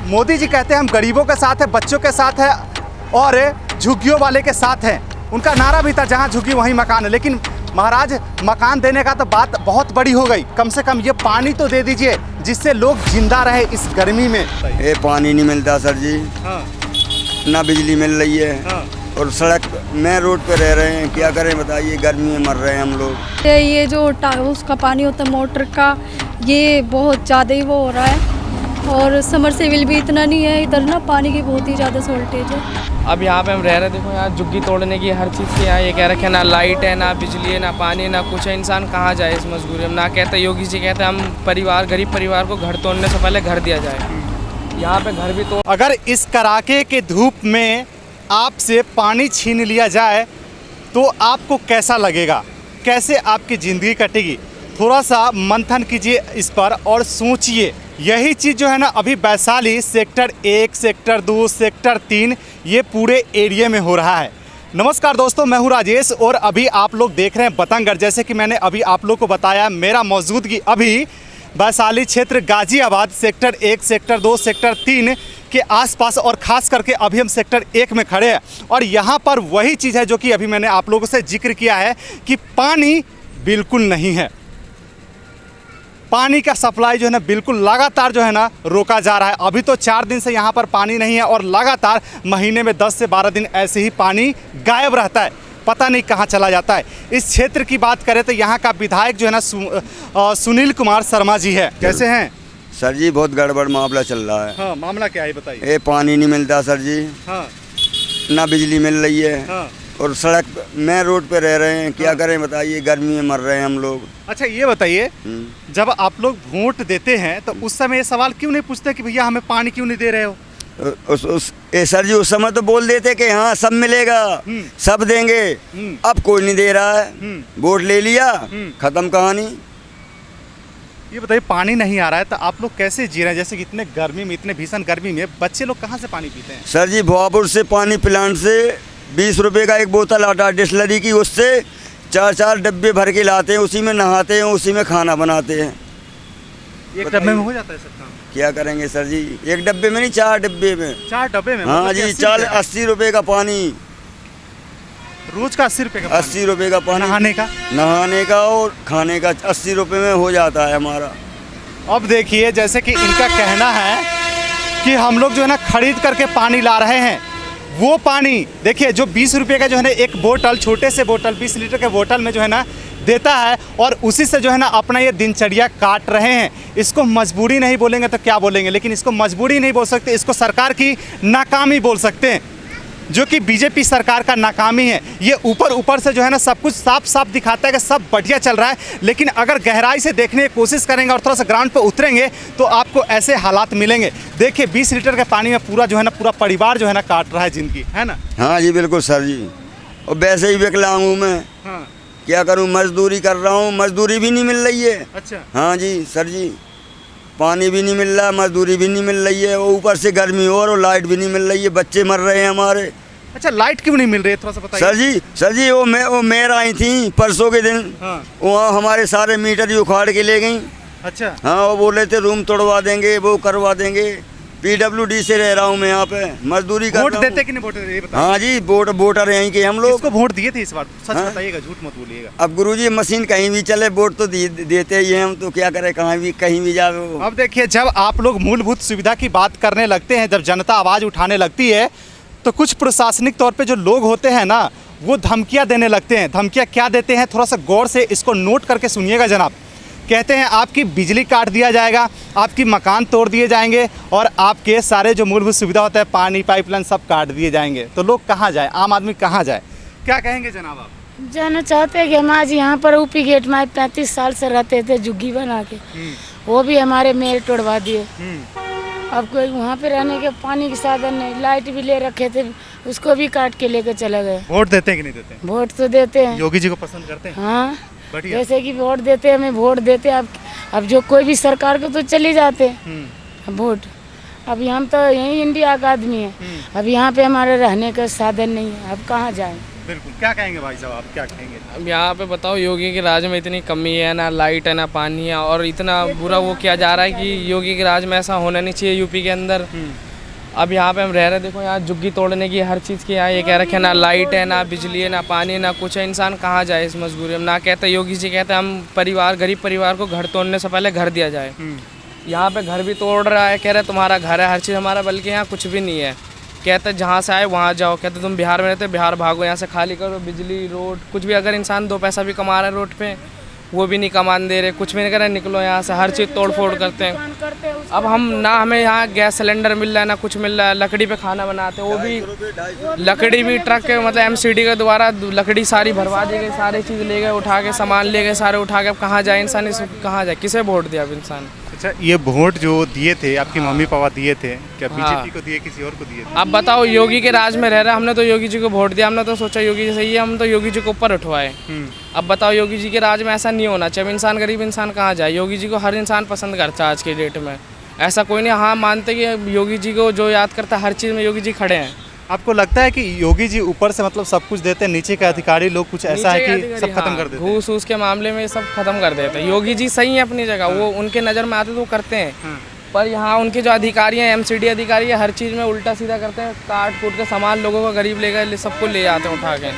मोदी जी कहते हैं हम गरीबों के साथ हैं, बच्चों के साथ हैं और झुग्गियों वाले के साथ हैं। उनका नारा भी था जहाँ झुग्गी वहीं मकान है। लेकिन महाराज मकान देने का तो बात बहुत बड़ी हो गई, कम से कम ये पानी तो दे दीजिए जिससे लोग जिंदा रहे इस गर्मी में। ये पानी नहीं मिलता सर जी। हाँ। ना बिजली मिल रही है। हाँ। और सड़क में रोड पे रह रहे हैं, क्या करें बताइए, गर्मी में मर रहे हैं हम लोग। ये जो उसका पानी होता है मोटर का, ये बहुत ज़्यादा ही वो हो रहा है और समरसेबिल भी इतना नहीं है इधर ना, पानी की बहुत ही ज़्यादा शॉर्टेज है। अब यहाँ पे हम रह रहे, देखो यहाँ झुग्गी तोड़ने की हर चीज़ की यहाँ ये कह रखे हैं, ना लाइट है, ना बिजली है, ना पानी, ना कुछ है। इंसान कहाँ जाए इस मजबूरी में। ना कहते योगी जी कहते हम गरीब परिवार को घर तोड़ने से पहले घर दिया जाए। यहाँ पे घर भी तो अगर इस कड़ाके के धूप में आपसे पानी छीन लिया जाए तो आपको कैसा लगेगा, कैसे आपकी ज़िंदगी कटेगी? थोड़ा सा मंथन कीजिए इस पर और सोचिए। यही चीज़ जो है ना अभी वैशाली सेक्टर 1, सेक्टर 2, सेक्टर 3 ये पूरे एरिया में हो रहा है। नमस्कार दोस्तों, मैं हूँ राजेश और अभी आप लोग देख रहे हैं बतंगड़। जैसे कि मैंने अभी आप लोग को बताया, मेरा मौजूदगी अभी वैशाली क्षेत्र गाजियाबाद सेक्टर 1, सेक्टर 2, सेक्टर 3 के आसपास और ख़ास करके अभी हम सेक्टर 1 में खड़े हैं। और यहाँ पर वही चीज़ है जो कि अभी मैंने आप लोगों से जिक्र किया है कि पानी बिल्कुल नहीं है। पानी का सप्लाई जो है ना बिल्कुल लगातार जो है ना रोका जा रहा है। अभी तो 4 दिन से यहाँ पर पानी नहीं है और लगातार महीने में 10 से 12 दिन ऐसे ही पानी गायब रहता है, पता नहीं कहाँ चला जाता है। इस क्षेत्र की बात करें तो यहाँ का विधायक जो है ना सुनील कुमार शर्मा जी है। कैसे हैं सर जी? बहुत गड़बड़ मामला चल रहा है। हाँ, मामला क्या है बताइए। ये पानी नहीं मिलता सर जी। हाँ। ना बिजली मिल रही है। हाँ। और सड़क में रोड पे रह रहे हैं, क्या करें बताइए, गर्मी में मर रहे हैं हम लोग। अच्छा ये बताइए, जब आप लोग वोट देते हैं तो उस समय ये सवाल क्यों नहीं पूछते कि भैया हमें पानी क्यों नहीं दे रहे हो? सर जी उस समय तो बोल देते कि हाँ सब मिलेगा, सब देंगे। अब कोई नहीं दे रहा है। वोट ले लिया, खत्म कहानी। ये बताइए, पानी नहीं आ रहा है तो आप लोग कैसे जी रहे हैं? जैसे कि इतने गर्मी में, इतने भीषण गर्मी में बच्चे लोग कहाँ से पानी पीते हैं? सर जी भवापुर से पानी प्लांट से 20 रुपए का एक बोतल आता डिस्लरी की, उससे 4 डब्बे भर के लाते हैं, उसी में नहाते हैं, उसी में खाना बनाते हैं। एक डब्बे में हो जाता है सब काम? क्या करेंगे सर जी, एक डब्बे में नहीं 4 डब्बे में। 4 डब्बे में? हाँ जी, 80 रुपए का पानी रोज का 80 रुपए का? 80 रुपए का पानी नहाने का और खाने का 80 रुपए में हो जाता है हमारा। अब देखिए, जैसे कि इनका कहना है कि हम लोग जो है ना खरीद करके पानी ला रहे हैं। वो पानी देखिए जो 20 रुपये का जो है ना एक बोतल, छोटे से बोतल 20 लीटर के बोतल में जो है ना देता है और उसी से जो है ना अपना ये दिनचर्या काट रहे हैं। इसको मजबूरी नहीं बोलेंगे तो क्या बोलेंगे, लेकिन इसको मजबूरी नहीं बोल सकते, इसको सरकार की नाकामी बोल सकते हैं, जो कि बीजेपी सरकार का नाकामी है। ये ऊपर से जो है ना सब कुछ साफ साफ दिखाता है कि सब बढ़िया चल रहा है, लेकिन अगर गहराई से देखने की कोशिश करेंगे और थोड़ा सा ग्राउंड पे उतरेंगे तो आपको ऐसे हालात मिलेंगे। देखिए 20 लीटर के पानी में पूरा जो है ना पूरा परिवार जो है ना काट रहा है जिंदगी, है ना? हाँ जी बिल्कुल सर जी। और वैसे ही विकलांग हूँ मैं। हाँ। क्या करूँ, मजदूरी कर रहा हूँ, मजदूरी भी नहीं मिल रही है। अच्छा। हाँ जी सर जी, पानी भी नहीं मिल रहा, मजदूरी भी नहीं मिल रही है, और ऊपर से गर्मी और लाइट भी नहीं मिल रही है, बच्चे मर रहे हैं हमारे। अच्छा, लाइट क्यों नहीं मिल रही है, थोड़ा सा बताइए। सर जी वो मेयर आई थी परसों के दिन। हाँ। वहाँ हमारे सारे मीटर ही उखाड़ के ले गई। अच्छा। हाँ, वो बोल रहे थे रूम तोड़वा देंगे, वो करवा देंगे। PWD से रह रहा हूँ मैं यहाँ पे, मजदूरी कर रहा हूँ। वोट देते कि नहीं वोट देते ये बताइए। हाँ जी, वोटर यहीं के हम लोग। किसको वोट दिए थे इस बार, सच हाँ? बताइएगा, झूठ मत बोलिएगा। अब गुरुजी मशीन कहीं भी चले वोट तो देते ही हैं हम, तो क्या करें, कहीं भी जाओ। अब देखिए, जब आप लोग मूलभूत सुविधा की बात करने लगते हैं, जब जनता आवाज़ उठाने लगती है तो कुछ प्रशासनिक तौर पे जो लोग होते हैं ना वो धमकियां देने लगते हैं। धमकियां क्या देते हैं, थोड़ा सा गौर से इसको नोट करके सुनिएगा जनाब। कहते हैं आपकी बिजली काट दिया जाएगा, आपकी मकान तोड़ दिए जाएंगे और आपके सारे जो मूलभूत सुविधा होता है, पानी, पाइपलाइन, सब काट दिए जाएंगे। तो लोग कहाँ जाए, आम आदमी कहाँ जाए? क्या कहेंगे जनाब आप? जाना चाहते हैं कि हम आज यहाँ पर ऊपी गेट में 35 साल से रहते थे झुग्गी बना के, वो भी हमारे मेयर तोड़वा दिए। अब कोई वहाँ पे रहने के पानी के साधन नहीं, लाइट भी ले रखे थे उसको भी काट के लेकर चले गए। वोट देते हैं कि नहीं देते हैं? वोट तो देते हैं। योगी जी को पसंद करते हैं? हाँ, बढ़िया। जैसे कि वोट देते हैं, हमें वोट देते हैं। अब जो कोई भी सरकार को तो चले जाते हैं वोट। अब हम तो यही इंडिया का आदमी है, अब यहाँ पे हमारे रहने का साधन नहीं है, अब कहाँ जाएं? बिल्कुल, क्या कहेंगे भाई साहब, आप क्या कहेंगे? अब यहाँ पे बताओ, योगी के राज में इतनी कमी है, ना लाइट है ना पानी है, और इतना बुरा वो किया जा रहा है कि योगी के राज में ऐसा होना नहीं चाहिए यूपी के अंदर। अब यहाँ पे हम रह रहे, देखो यहाँ झुग्गी तोड़ने की हर चीज़ की यहाँ ये कह रखे, ना लाइट है ना बिजली है ना पानी है ना कुछ है, इंसान कहाँ जाए इस मजबूरी में। ना कहते योगी जी कहते हम परिवार, गरीब परिवार को घर तोड़ने से पहले घर दिया जाए। यहाँ पे घर भी तोड़ रहा है, कह रहे तुम्हारा घर है, हर चीज़ हमारा, बल्कि यहाँ कुछ भी नहीं है। कहते जहाँ से आए वहाँ जाओ, कहते तुम बिहार में रहते बिहार भागो, यहाँ से खाली करो, बिजली रोड कुछ भी। अगर इंसान 2 पैसा भी कमा रहा है रोड पे, वो भी नहीं कमान दे रहे, कुछ भी नहीं कर रहे, निकलो यहाँ से, हर चीज़ तोड़ फोड़ करते हैं। अब हम ना, हमें यहाँ गैस सिलेंडर मिल रहा है ना कुछ मिल रहा है, लकड़ी पे खाना बनाते हैं, वो भी लकड़ी भी ट्रक के मतलब एमसीडी के द्वारा लकड़ी सारी भरवा दी गई, सारी चीज़ ले गए उठा के, सामान ले गए सारे उठा के। अब कहाँ जाए इंसान, इस कहाँ जाए, किसे वोट दिया अब इंसान? अच्छा, ये वोट जो दिए थे आपके मम्मी पापा दिए थे, क्या बीजेपी को दिए, किसी और को दिए थे? अब बताओ, योगी के राज में रह रहा है, हमने तो योगी जी को वोट दिया, हमने तो सोचा योगी जी सही है, हम तो योगी जी को ऊपर उठवाए। अब बताओ, योगी जी के राज में ऐसा नहीं होना चाहिए। इंसान, गरीब इंसान कहाँ जाए? योगी जी को हर इंसान पसंद करता है आज के डेट में, ऐसा कोई नहीं। हाँ, मानते कि योगी जी को जो याद करता है, हर चीज़ में योगी जी खड़े हैं। आपको लगता है कि योगी जी ऊपर से मतलब सब कुछ देते हैं, नीचे के अधिकारी लोग कुछ ऐसा है कि सब खत्म कर देते हैं? घूस के मामले में सब खत्म कर देते हैं। योगी जी सही है अपनी जगह, वो उनके नज़र में आते तो वो करते हैं, पर यहाँ उनके जो अधिकारी हैं, एमसीडी अधिकारी है, हर चीज़ में उल्टा सीधा करते हैं, काट कूट के सामान लोगों को, गरीब लेकर सबको ले जाते हैं उठा के,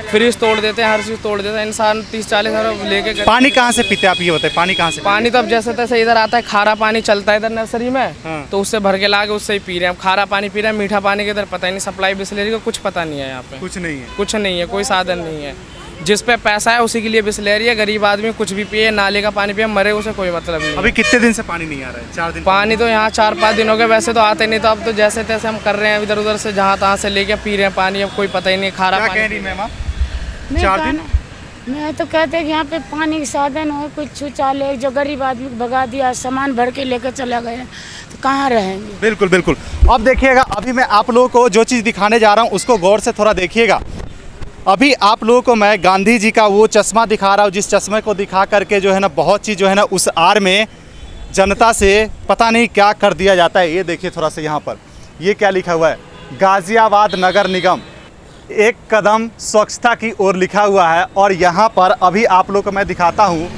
फ्रिज तोड़ देते हैं, हर चीज़ तोड़ देते हैं। इंसान 30-40 हज़ार लेके। पानी कहाँ से पीते आप, ये बताए, पानी कहाँ से? पानी तो अब जैसे तैसे इधर आता है, खारा पानी चलता है इधर नर्सरी में, तो उससे भर के ला के उससे ही पी रहे हैं। अब खारा पानी पी रहे हैं, मीठा पानी के इधर पता ही नहीं, सप्लाई बिस्लेरी का कुछ पता नहीं है यहाँ पे, कुछ नहीं है, कुछ नहीं है, कोई साधन नहीं है। जिस पे पैसा है उसी के लिए बिस्लेरी है, गरीब आदमी कुछ भी पिए, नाले का पानी पिए, मरे, उसे कोई मतलब नहीं है। अभी कितने दिन से पानी नहीं आ रहा है? 4 दिन पानी तो यहाँ 4-5 दिन हो गए, वैसे तो आते नहीं, तो अब तो जैसे तैसे हम कर रहे हैं, इधर उधर से जहाँ तहाँ से लेके पी रहे हैं पानी। अब कोई पता ही नहीं, खारा क्या पानी। कह रही मैम आप? मैं 4 दिन? मैं तो कहते हैं कि यहाँ पे पानी के साधन हो, कुछ शौचालय, जो गरीब आदमी को भगा दिया, सामान भर के लेकर चला गया, तो कहाँ रहेंगे? बिल्कुल बिल्कुल। अब देखिएगा, अभी मैं आप लोगों को जो चीज़ दिखाने जा रहा हूँ उसको गौर से थोड़ा देखिएगा। अभी आप लोगों को मैं गांधी जी का वो चश्मा दिखा रहा हूँ, जिस चश्मे को दिखा करके जो है ना बहुत चीज़ जो है ना उस आड़ में जनता से पता नहीं क्या कर दिया जाता है। ये देखिए थोड़ा सा यहाँ पर ये क्या लिखा हुआ है, गाज़ियाबाद नगर निगम एक कदम स्वच्छता की ओर लिखा हुआ है। और यहाँ पर अभी आप लोगों को मैं दिखाता हूँ,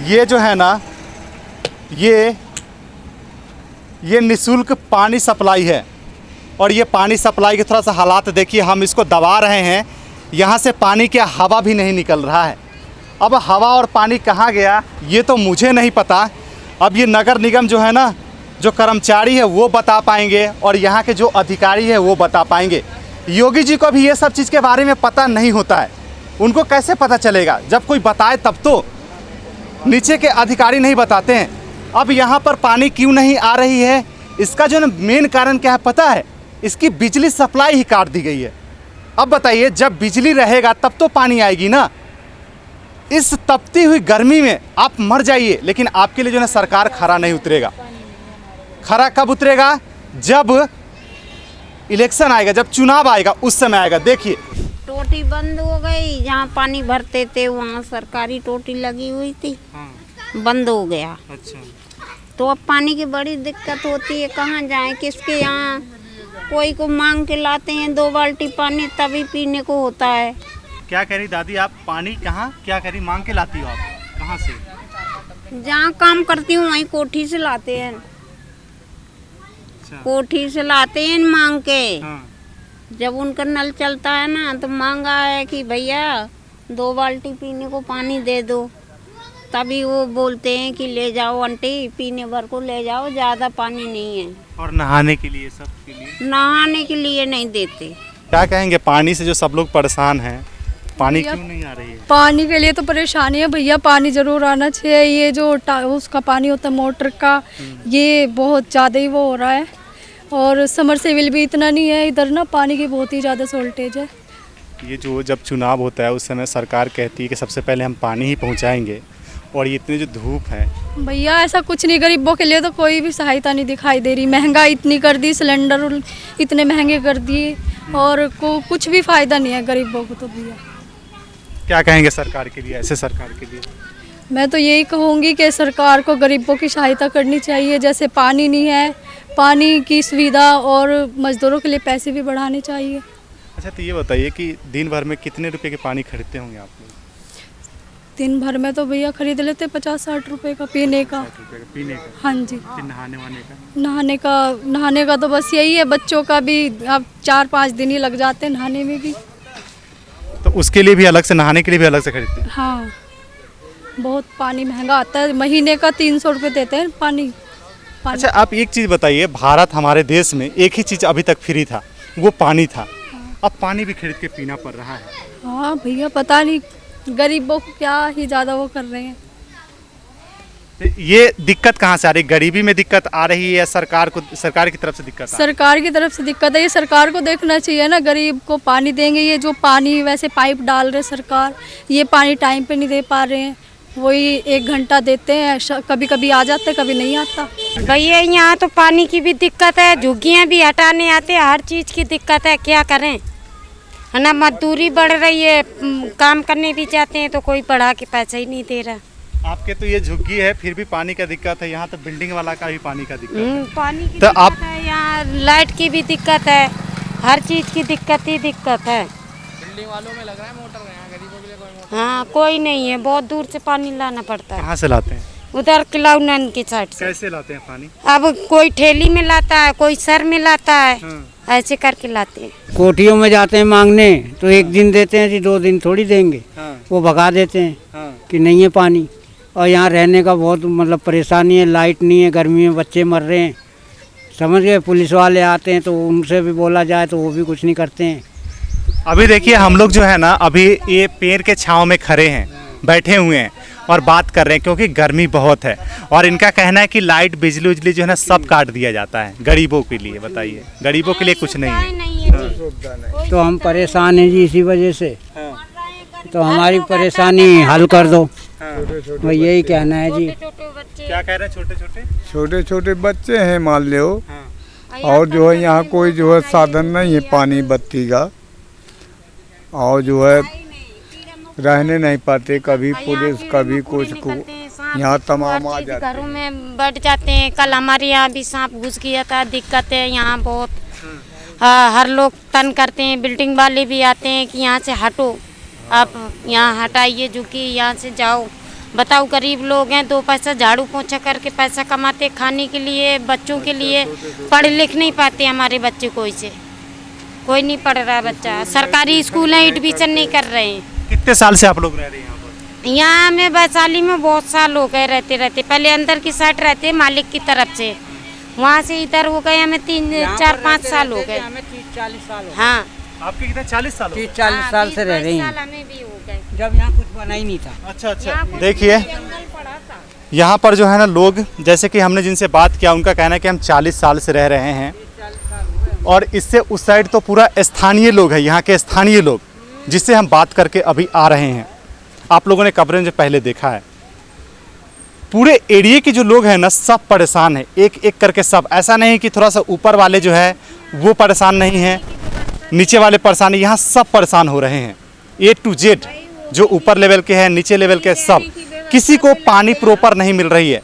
ये जो है ना ये निःशुल्क पानी सप्लाई है। और ये पानी सप्लाई के थोड़ा सा हालात देखिए, हम इसको दबा रहे हैं, यहाँ से पानी क्या हवा भी नहीं निकल रहा है। अब हवा और पानी कहाँ गया ये तो मुझे नहीं पता। अब ये नगर निगम जो है ना, जो कर्मचारी है वो बता पाएंगे, और यहाँ के जो अधिकारी है वो बता पाएंगे। योगी जी को भी ये सब चीज़ के बारे में पता नहीं होता है, उनको कैसे पता चलेगा? जब कोई बताए तब तो, नीचे के अधिकारी नहीं बताते हैं। अब यहाँ पर पानी क्यों नहीं आ रही है, इसका जो मेन कारण क्या है पता है? इसकी बिजली सप्लाई ही काट दी गई है। अब बताइए, जब बिजली रहेगा तब तो पानी आएगी ना। इस तपती हुई गर्मी में आप मर जाइए, लेकिन आपके लिए जो है सरकार खरा नहीं उतरेगा। खरा कब उतरेगा? जब इलेक्शन आएगा, जब चुनाव आएगा, उस समय आएगा। देखिए टोटी बंद हो गई, जहाँ पानी भरते थे वहाँ सरकारी टोटी लगी हुई थी, बंद हो गया। अच्छा, तो अब पानी की बड़ी दिक्कत होती है, कहाँ जाएं, किसके यहाँ? कोई को मांग के लाते हैं 2 बाल्टी पानी, तभी पीने को होता है। क्या कह रही दादी आप? पानी कहाँ क्या कह रही, मांग के लाती हो आप? कहाँ से? जहाँ काम करती हूँ वहीं कोठी से लाते हैं। अच्छा। कोठी से लाते हैं मांग के। हाँ। जब उनका नल चलता है ना, तो मांगा है कि भैया 2 बाल्टी पीने को पानी दे दो, तभी वो बोलते हैं कि ले जाओ आंटी, पीने भर को ले जाओ, ज़्यादा पानी नहीं है। और नहाने के लिए, सब के लिए? नहाने के लिए नहीं देते। क्या कहेंगे, पानी से जो सब लोग परेशान हैं, पानी क्यों नहीं आ रही है? पानी के लिए तो परेशानी है भैया, पानी ज़रूर आना चाहिए। ये जो उसका पानी होता है मोटर का, ये बहुत ज़्यादा ही वो हो रहा है, और समरसेबिल भी इतना नहीं है इधर ना, पानी की बहुत ही ज़्यादा शॉर्टेज है। ये जो जब चुनाव होता है उस समय सरकार कहती है कि सबसे पहले हम पानी ही पहुंचाएंगे, और ये इतनी जो धूप है भैया ऐसा कुछ नहीं, गरीबों के लिए तो कोई भी सहायता नहीं दिखाई दे रही। महंगाई इतनी कर दी, सिलेंडर इतने महंगे कर दिए, और कुछ भी फ़ायदा नहीं है गरीबों को तो भैया। क्या कहेंगे सरकार के लिए, ऐसे सरकार के लिए? मैं तो यही कहूँगी कि सरकार को गरीबों की सहायता करनी चाहिए। जैसे पानी नहीं है, पानी की सुविधा और मज़दूरों के लिए पैसे भी बढ़ाने चाहिए। अच्छा, तो ये बताइए कि दिन भर में कितने रुपए के पानी खरीदते होंगे आप लोग? दिन भर में तो भैया खरीद लेते 50-60 रुपए का पीने का। 60 रुपए का पीने का? हाँ जी। फिर नहाने वाने का? नहाने का तो बस यही है, बच्चों का भी अब 4-5 दिन ही लग जाते हैं नहाने में भी। तो उसके लिए भी अलग से, नहाने के लिए भी अलग से खरीदते हैं? हाँ, बहुत पानी महंगा आता है, महीने का 300 रुपये देते हैं पानी। अच्छा, आप एक चीज़ बताइए, भारत हमारे देश में एक ही चीज़ अभी तक फ्री था, वो पानी था। अब पानी भी खरीद के पीना पड़ रहा है। हाँ भैया, पता नहीं गरीबों को क्या ही ज़्यादा वो कर रहे हैं। तो ये दिक्कत कहाँ से आ रही है? गरीबी में दिक्कत आ रही है या सरकार की तरफ से दिक्कत आ रही है? सरकार की तरफ से दिक्कत है, ये सरकार को देखना चाहिए ना। गरीब को पानी देंगे, ये जो पानी वैसे पाइप डाल रहे सरकार, ये पानी टाइम पे नहीं दे पा रहे हैं। वही 1 घंटा देते हैं, कभी कभी आ जाता है, कभी नहीं आता। भैया यहाँ तो पानी की भी दिक्कत है, झुग्गियाँ भी हटाने आते हैं, हर चीज़ की दिक्कत है, क्या करें, है ना। मजदूरी बढ़ रही है, काम करने भी जाते हैं तो कोई बढ़ा के पैसा ही नहीं दे रहा। आपके तो ये झुग्गी है, फिर भी पानी का दिक्कत है। यहाँ तो बिल्डिंग वाला का भी पानी का दिक्कत है। पानी की तो दिक्कत आप- है, यहाँ लाइट की भी दिक्कत है, हर चीज़ की दिक्कत ही दिक्कत है। बिल्डिंग वालों में लग रहा है मोटर, यहाँ गरीबों के लिए कोई मोटर। हाँ, कोई नहीं है, बहुत दूर से पानी लाना पड़ता है, कहाँ से लाते हैं? उधर किलाउनन की साइड से। कैसे लाते हैं पानी? अब कोई ठेली में लाता है, कोई सर में लाता है, हाँ। ऐसे करके लाते हैं। कोठियों में जाते हैं मांगने तो 1 दिन देते हैं जी, 2 दिन थोड़ी देंगे। हाँ। वो भगा देते हैं हाँ। कि नहीं है पानी। और यहाँ रहने का बहुत मतलब परेशानी है, लाइट नहीं है, गर्मी में बच्चे मर रहे हैं, समझ गए। पुलिस वाले आते हैं तो उनसे भी बोला जाए तो वो भी कुछ नहीं करते हैं। अभी देखिए, हम लोग जो है ना, अभी ये पेड़ के छांव में खड़े हैं, बैठे हुए हैं और बात कर रहे हैं, क्योंकि गर्मी बहुत है। और इनका कहना है कि लाइट, बिजली उजली जो है ना, सब काट दिया जाता है गरीबों के लिए। बताइए, गरीबों के लिए कुछ नहीं है। तो हम परेशान हैं जी इसी वजह से। तो हमारी परेशानी हल कर दो, मैं यही कहना है जी। क्या कह रहे हैं? छोटे छोटे छोटे छोटे बच्चे हैं मान लो, और जो है यहाँ कोई जो है साधन नहीं है पानी बत्ती का, और जो है रहने नहीं पाते, कभी पुलिस कभी कुछ को यहाँ तमाम आ जाते हैं। घरों में बैठ जाते हैं। कल हमारे यहाँ भी सांप घुस गया था, दिक्कत है यहाँ बहुत। हर लोग तंग करते हैं, बिल्डिंग वाले भी आते हैं कि यहाँ से हटो, आप यहाँ हटाइए झुकी, यहाँ से जाओ। बताओ, गरीब लोग हैं, 2 पैसा झाड़ू पोछा करके पैसा कमाते, खाने के लिए, बच्चों के लिए। पढ़ लिख नहीं पाते हमारे बच्चे, कोई नहीं पढ़ रहा बच्चा। सरकारी स्कूल है, एडमिशन नहीं कर रहे हैं। कितने साल से आप लोग रह रहे हैं यहाँ पर? यहाँ में वैशाली में बहुत साल हो गए रहते। पहले अंदर की साइड रहते मालिक की तरफ से, वहाँ से इधर हो गए हमें 3-4-5 साल हो गए। 30-40 साल हाँ, आपके कितने? 40 साल? 30-40 साल से रह रहे हैं, हमें भी हो गए। जब यहाँ कुछ बना ही नहीं था। अच्छा अच्छा। देखिए, यहाँ पर जो है ना लोग, जैसे कि हमने जिनसे बात किया, उनका कहना है कि हम 40 साल से रह रहे हैं। और इससे उस साइड तो पूरा स्थानीय लोग हैं, यहाँ के स्थानीय लोग, जिससे हम बात करके अभी आ रहे हैं। आप लोगों ने कवरेज में पहले देखा है। पूरे एरिया के जो लोग हैं ना, सब परेशान हैं, एक एक करके सब। ऐसा नहीं कि थोड़ा सा ऊपर वाले जो है वो परेशान नहीं हैं, नीचे वाले परेशान हैं, यहाँ सब परेशान हो रहे हैं। A to Z, जो ऊपर लेवल के हैं, नीचे लेवल के, सब। किसी को पानी प्रॉपर नहीं मिल रही है।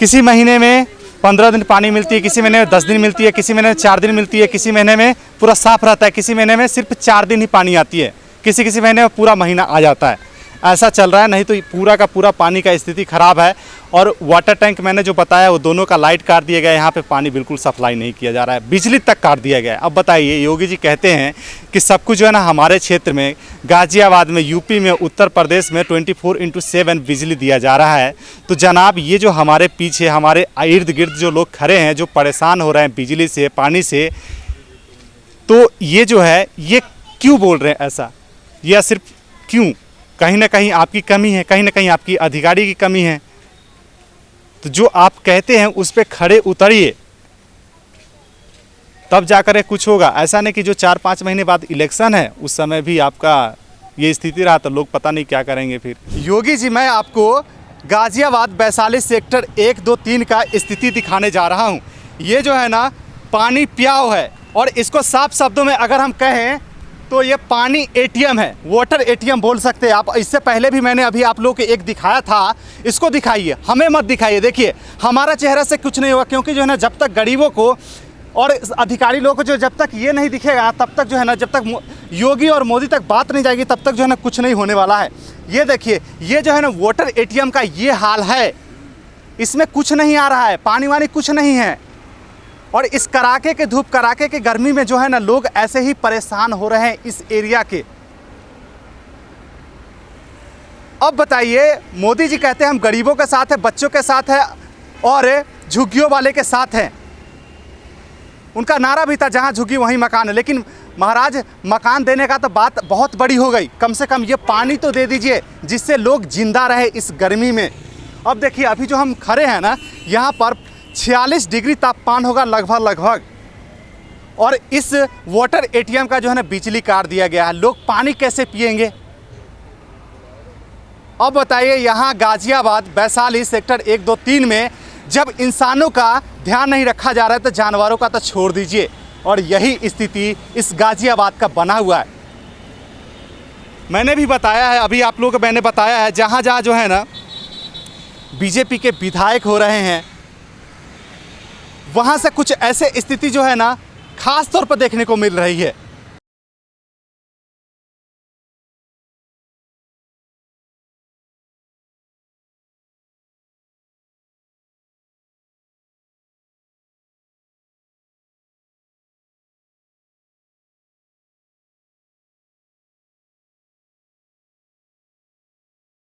किसी महीने में 15 दिन पानी मिलती है, किसी महीने में 10 दिन मिलती है, किसी महीने में 4 दिन मिलती है, किसी महीने में पूरा साफ रहता है, किसी महीने में सिर्फ 4 दिन ही पानी आती है, किसी महीने में पूरा महीना आ जाता है। ऐसा चल रहा है, नहीं तो पूरा का पूरा पानी का स्थिति ख़राब है। और वाटर टैंक मैंने जो बताया, वो दोनों का लाइट काट दिया गया, यहाँ पे पानी बिल्कुल सप्लाई नहीं किया जा रहा है, बिजली तक काट दिया गया है। अब बताइए, योगी जी कहते हैं कि सब कुछ जो है ना हमारे क्षेत्र में, गाज़ियाबाद में, यूपी में, उत्तर प्रदेश में 24/7 बिजली दिया जा रहा है। तो जनाब, ये जो हमारे पीछे, हमारे इर्द गिर्द जो लोग खड़े हैं, जो परेशान हो रहे हैं बिजली से, पानी से, तो ये जो है, ये क्यों बोल रहे हैं ऐसा? या सिर्फ क्यों? कहीं ना कहीं आपकी कमी है, कहीं ना कहीं आपकी अधिकारी की कमी है। तो जो आप कहते हैं उस पर खड़े उतरिए, तब जाकर कुछ होगा। ऐसा नहीं कि जो 4-5 महीने बाद इलेक्शन है, उस समय भी आपका ये स्थिति रहा तो लोग पता नहीं क्या करेंगे फिर। योगी जी, मैं आपको गाज़ियाबाद वैशाली सेक्टर 1, 2, 3 का स्थिति दिखाने जा रहा हूँ। ये जो है ना, पानी प्याव है, और इसको साफ शब्दों में अगर हम कहें तो ये पानी एटीएम है, वाटर एटीएम बोल सकते हैं आप। इससे पहले भी मैंने अभी आप लोगों को एक दिखाया था, इसको दिखाइए, हमें मत दिखाइए। देखिए, हमारा चेहरा से कुछ नहीं होगा, क्योंकि जो है ना, जब तक गरीबों को और इस अधिकारी लोगों को जो जब तक ये नहीं दिखेगा तब तक जो है ना, जब तक योगी और मोदी तक बात नहीं जाएगी तब तक जो है ना कुछ नहीं होने वाला है। ये देखिए, ये जो है ना वाटर एटीएम का ये हाल है, इसमें कुछ नहीं आ रहा है, पानी वानी कुछ नहीं है। और इस कड़ाके के धूप, कड़ाके के गर्मी में जो है ना लोग ऐसे ही परेशान हो रहे हैं इस एरिया के। अब बताइए, मोदी जी कहते हैं हम गरीबों के साथ हैं, बच्चों के साथ हैं और झुग्गियों वाले के साथ हैं। उनका नारा भी था जहां झुग्गी वहीं मकान है। लेकिन महाराज, मकान देने का तो बात बहुत बड़ी हो गई, कम से कम ये पानी तो दे दीजिए जिससे लोग जिंदा रहे इस गर्मी में। अब देखिए, अभी जो हम खड़े हैं ना, यहाँ पर 46 डिग्री तापमान होगा लगभग। और इस वाटर एटीएम का जो है ना बिजली काट दिया गया है। लोग पानी कैसे पिएंगे? अब बताइए, यहाँ गाजियाबाद वैशाली सेक्टर 1, 2, 3 में जब इंसानों का ध्यान नहीं रखा जा रहा है तो जानवरों का तो छोड़ दीजिए। और यही स्थिति इस गाजियाबाद का बना हुआ है। मैंने भी बताया है, अभी आप लोगों को मैंने बताया है, जहाँ जहाँ जो है ना बीजेपी के विधायक हो रहे हैं वहाँ से कुछ ऐसे स्थिति जो है ना खास तौर पर देखने को मिल रही है।